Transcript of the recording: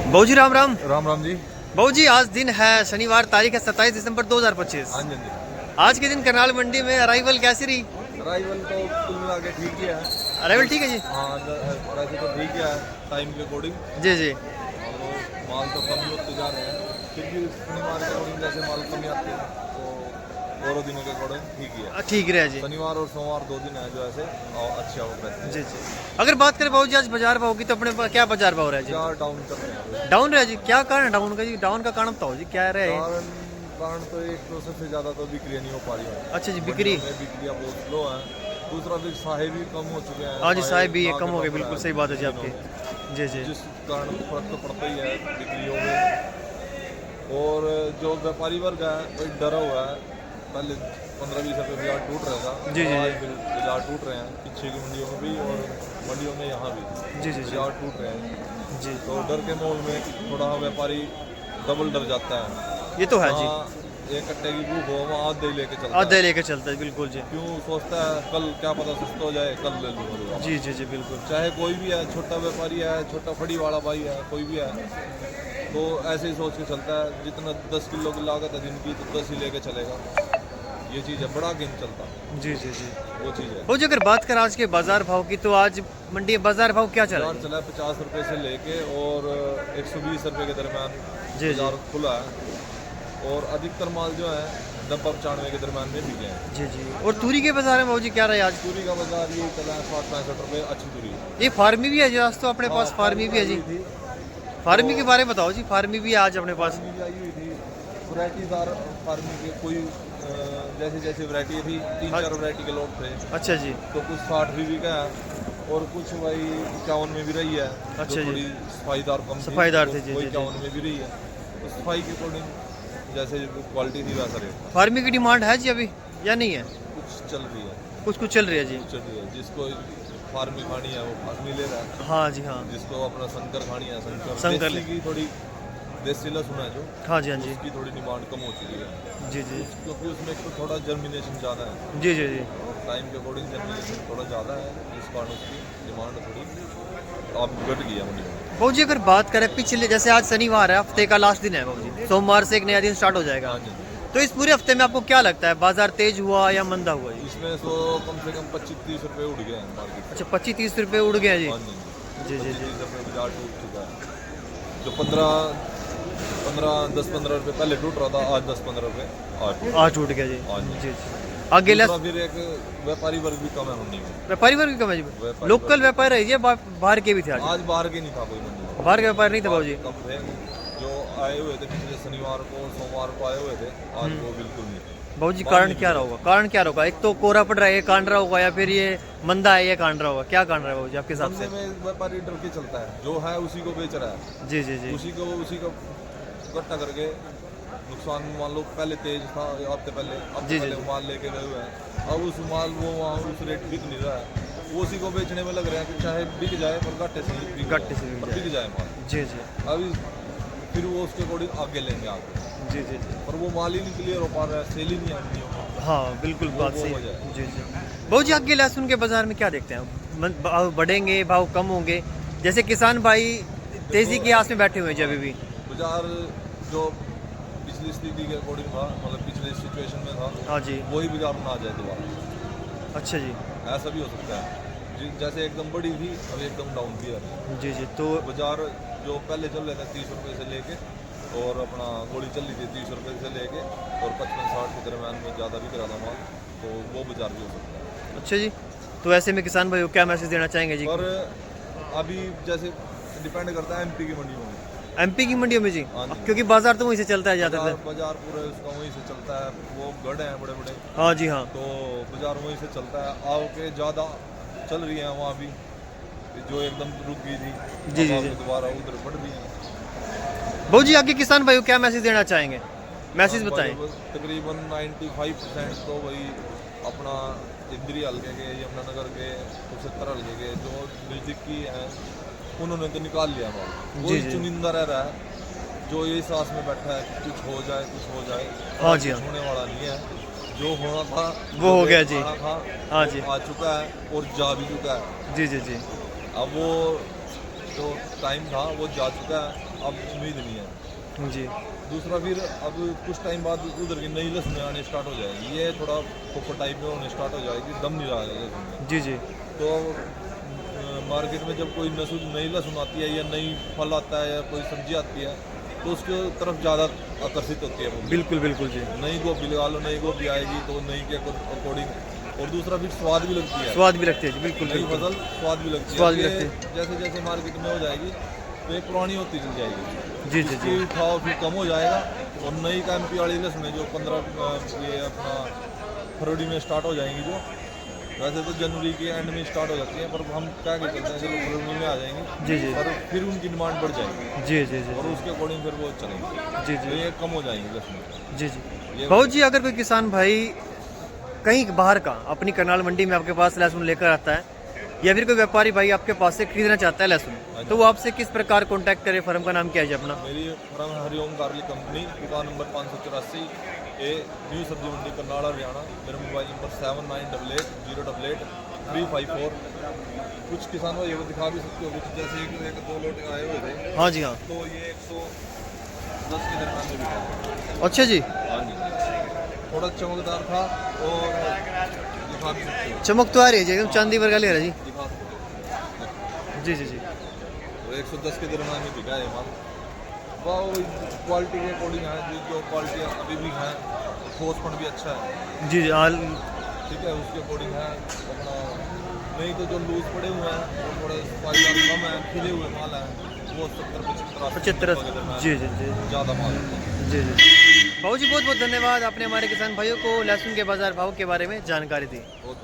बहू जी राम राम। राम राम जी। बहू जी आज दिन है शनिवार, तारीख है 27 दिसंबर 2025। हाँ जी। आज के दिन करनाल मंडी में अराइवल कैसी रही? अराइवल तो कुल मिला के ठीक ही है। अराइवल ठीक है जी। हाँ वैसे तो ठीक ही है टाइम के अकॉर्डिंग। जी जी। और वो माल तो कम ही होते जा रहे हैं, फिर भी शनिवार के अकॉर्डिंग जैसे माल कमी आते हैं तो दोनों दिनों के अकॉर्डिंग ठीक ही है। ठीक रहे जी। शनिवार और सोमवार 2 दिन है जो ऐसे अच्छे आवक रहते हैं। जी जी। अगर बात करें बहू जी आज बाजार भाव की तो अपने पास क्या बाजार भाव रहा है जी? डाउन चल रहे हैं। डाउन रहा जी। क्या कारण डाउन का जी? डाउन का कारण बताओ जी, क्या रहे? कारण तो एक तो सबसे ज्यादा तो बिक्रियाँ नहीं हो पा रही है। अच्छा जी, बिक्री बिक्रियाँ बहुत स्लो है। दूसरा फिर साहे भी कम हो चुके हैं। हाँ जी, साहेब भी कम हो गए, बिल्कुल सही बात है जी आपकी। जी जी। जिस कारण फर्क तो पड़ता ही है बिक्रियों में। और जो व्यापारी वर्ग है वही डरा हुआ है। पहले 15-20 रुपये बाजार टूट रहा था, जी जी आज फिर बाजार टूट रहे हैं पीछे की मंडियों में भी और मंडियों में यहाँ भी जी जी बाजार टूट रहे हैं जी। तो डर के माहौल में थोड़ा व्यापारी डबल डर जाता है। ये तो है जी। एक कट्टे की भूख हो वहाँ आधे लेके चलता है। आधे लेके चलता है, बिल्कुल जी। क्यों सोचता है कल क्या पता सस्ता हो जाए, कल ले लूँगा। जी जी जी बिल्कुल। चाहे कोई भी है, छोटा व्यापारी है, छोटा फड़ी वाला भाई है, कोई भी है, तो ऐसे ही सोच के चलता है जितना 10 किलो की लागत है जिनकी तो 10 ही लेके चलेगा। ये चीज़ है, बड़ा गेम चलता है। जी जी जी वो चीज़ है। वो जो अगर बात करें आज के बाजार भाव की तो आज मंडी में बाजार भाव क्या चला बाजार चला है 50 रुपये से लेके और 120 रुपये के दरमियान जी बाजार खुला है। और अधिकतर माल जो है 90-95 के दरमियान में बिके हैं। जी जी। और तूरी के बाजार में भाव जी क्या रहा है आज? तूरी का बाजार ये चला है 60-65 रुपये अच्छी तूरी। ये फार्मी भी है जी आज तो अपने पास? फार्मी भी है जी। फार्मी के बारे में बताओ जी। फार्मी भी है आज अपने पास? फार्मी भी आई हुई थी, वैराइटीदार फार्मी के कोई जैसे जैसे वैरायटी थी 3-4 वैरायटी के लोग थे। अच्छा जी। तो कुछ 60 भी बिका है और कुछ भाई 51 में भी रही है। अच्छा जो जी। थोड़ी सफाईदार कम सफाईदार थी, जी, कोई जी, जी। 51 में भी रही है। तो सफाई के अकॉर्डिंग जैसे क्वालिटी थी वैसा रेट। फार्मी की डिमांड है जी अभी या नहीं है? कुछ चल रही है। कुछ कुछ चल रही है जी। कुछ चल रही है। जिसको फार्मी खानी है वो फार्मी ले रहा है। हाँ जी हाँ। जिसको अपना शंकर खानी है शंकर देसी की थोड़ी देसी लहसुन है जो, हाँ जी हाँ जी। उसकी थोड़ी डिमांड कम हो चुकी है। जी जी क्योंकि उसमें एक तो थोड़ा जर्मिनेशन ज़्यादा है। जी जी जी। टाइम के अकॉर्डिंग जर्मिनेशन थोड़ा ज़्यादा है, जिस कारण उसकी डिमांड थोड़ी अब घट गई है मंडी में। बाबू जी अगर बात करें पिछले, जैसे आज शनिवार है, हफ्ते का लास्ट दिन है बाबू जी, सोमवार से एक नया दिन स्टार्ट हो जाएगा। हाँ जी। तो इस पूरे हफ्ते में आपको क्या लगता है, बाजार तेज हुआ या मंदा हुआ जी? इसमें तो कम से कम 25-30 रुपये उड़ गए हैं मार्केट। अच्छा 25-30 रुपये उड़ गए हैं जी। हाँ जी जी जी जी। 25-30 रुपये बाजार टूट चुका है। जो 10-15 रुपये पहले टूट रहा था, आज 10-15 रुपये आज टूट गया जी। हाँ जी। जी जी। आगे दूसरा फिर एक व्यापारी वर्ग भी कम है मंडी में। व्यापारी वर्ग भी कम है जी। व्यापारी लोकल व्यापारी है जी, बाहर के भी थे आज? आज बाहर के नहीं था कोई मंडी में। बाहर के व्यापारी नहीं थे बाबू जी। कम थे जो आए हुए थे पिछले शनिवार को सोमवार को आए हुए थे, आज वो बिल्कुल नहीं थे। बाबू जी कारण क्या रहा होगा? कारण क्या होगा? एक तो कोहरा पड़ रहा है, ये कांड रहा होगा, या फिर ये मंदा है, ये कांड रहा होगा? क्या कांड रहा है बाबू जी आपके हिसाब से? मंडी में व्यापारी डर के चलता है, जो है उसी को बेच रहा है। जी जी जी। उसी को इकट्ठा करके नुकसान, मान लो पहले तेज था हफ्ते पहले, अब जी, पहले जी। माल लेके गए हुए हैं, अब उस माल वो वहाँ उस रेट बिक नहीं रहा है, वो उसी को बेचने में लग रहा है कि चाहे बिक जाए पर घाटे से बिक जाए माल। जी जी। अभी फिर वो उसके अकॉर्डिंग आगे लेंगे आगे, जी जी जी। पर वो माल ही नहीं क्लियर हो पा रहा है, सेल ही नहीं आ रही है। हाँ बिल्कुल बात वो सही वजह है। है। जी जी। बाबू जी आगे लहसुन के बाजार में क्या देखते हैं? भाव बढ़ेंगे, भाव कम होंगे? जैसे किसान भाई तेजी की आस में बैठे हुए हैं जी अभी भी। बाजार जो पिछली स्थिति के अकॉर्डिंग था, मतलब पिछले सिचुएशन में था, हाँ जी। वही बाजार में आ जाए दोबारा, अच्छा जी। ऐसा भी हो सकता है। जैसे एकदम बड़ी थी अब एकदम डाउन भी है जी जी। तो बाजार। जो पहले चल रहे थे 30 रुपये से लेके और अपना गोली चल रही थी 30 रुपये से लेके और 55-60 के दरमियान में ज़्यादा बिक रहा था माल, तो वो बाजार भी हो सकता है। अच्छा जी। तो ऐसे में किसान भाई को क्या मैसेज देना चाहेंगे जी? और अभी जैसे डिपेंड करता है एमपी की मंडियों में। एमपी की मंडियों में जी? हाँ जी। क्योंकि बाजार तो वहीं से चलता है ज़्यादातर। बाजार पूरा उसका वहीं से चलता है, वो गढ़ हैं बड़े बड़े, हाँ जी हाँ। तो बाजार वहीं से चलता है। आओ के ज़्यादा चल रही है वहाँ भी, जो एकदम रुक गई थी जी जी अब जी। दोबारा उधर बढ़ रही है। बाबू जी आगे किसान भाई को क्या मैसेज देना चाहेंगे? मैसेज बताएं। तकरीबन 95% तो वही अपना इंद्री हल्के के, यमुनानगर के, 75 हल्के के जो नज़दीकी हैं उन्होंने तो निकाल लिया माल। जी, वही जी। चुनिंदा रह रहा है जो ये सांस में बैठा है कि कुछ हो जाए कुछ हो जाए। हाँ जी, कुछ हाँ। होने वाला नहीं है, जो होना था वो हो गया जी। था, हाँ वो जी। आ चुका है और जा भी चुका है। जी जी जी। अब वो जो टाइम था वो जा चुका है, अब उम्मीद नहीं है। जी दूसरा फिर अब कुछ टाइम बाद उधर की नई लहसुन आने स्टार्ट हो जाएगी, ये थोड़ा पोपो टाइप में होने स्टार्ट हो जाएगी, दम नहीं रहा है लहसुन में। जी जी तो मार्केट में जब कोई नई लहसुन आती है या नई फल आता है या कोई सब्जी आती है तो उसके तरफ ज़्यादा आकर्षित होती है public। बिल्कुल बिल्कुल जी। नई गोभी लगा लो, नई गोभी आएगी तो नई के अकॉर्डिंग, और दूसरा फिर स्वाद भी लगती है, स्वाद भी लगते हैं जी, बिल्कुल नई बिल्कुल। फसल स्वाद भी लगती है। स्वाद भी ये लगती है। जैसे जैसे मार्केट में हो जाएगी तो एक पुरानी होती चल जाएगी, जी जी जी इसकी उठाव फिर कम हो जाएगा। और नई का MP वाली लहसुन है जो 15 ये अपना फरवरी में स्टार्ट हो जाएंगी, जो वैसे तो जनवरी के एंड में स्टार्ट हो जाती है, पर हम क्या कर सकते हैं, चलो फरवरी में आ जाएंगी, जी जी पर फिर उनकी डिमांड बढ़ जाएगी जी जी जी और उसके अकॉर्डिंग फिर वो चलेंगे, जी तो जी ये कम हो जाएंगी लहसुन। जी जी। ये भाऊ जी, अगर कोई किसान भाई कहीं बाहर का अपनी करनाल मंडी में आपके पास लहसुन लेकर आता है, या फिर कोई व्यापारी भाई आपके पास से खरीदना चाहता है लहसुन, तो वो आपसे किस प्रकार कांटेक्ट करे? फर्म का नाम क्या है जी अपना? मेरी फर्म हरिओम गार्लिक कंपनी, दुकान नंबर 584 ए, न्यू सब्जी मंडी करनाल हरियाणा। मेरा मोबाइल नंबर 7988080354। कुछ किसानों ये दिखा भी सकते हो, कुछ जैसे एक दो लोट आए हुए थे, हाँ जी हाँ। तो ये 110 के दरम्यान में बिका। अच्छा जी, हाँ जी, थोड़ा चमकदार था और दिखा भी सकते हो, चमक तो आ रही है जी, एकदम चांदी वर्गा ले रहा है जी। दिखा सकते हो। जी जी जी तो 110 के दरम्यान में बिका है माल। वह क्वालिटी के अकॉर्डिंग है, जो क्वालिटी अभी भी है, ठोसपन भी अच्छा है, जी जी हाँ। ठीक है, उसके अकॉर्डिंग है अपना। नहीं तो जो लूज पड़े हुए हैं वो थोड़े फायदा कम है, खिले हुए माल है, वो 70-75 जी जी जी ज़्यादा माल है। जी जी। भाऊ जी बहुत बहुत धन्यवाद, आपने हमारे किसान भाइयों को लहसुन के बाजार भाव के बारे में जानकारी दी। बहुत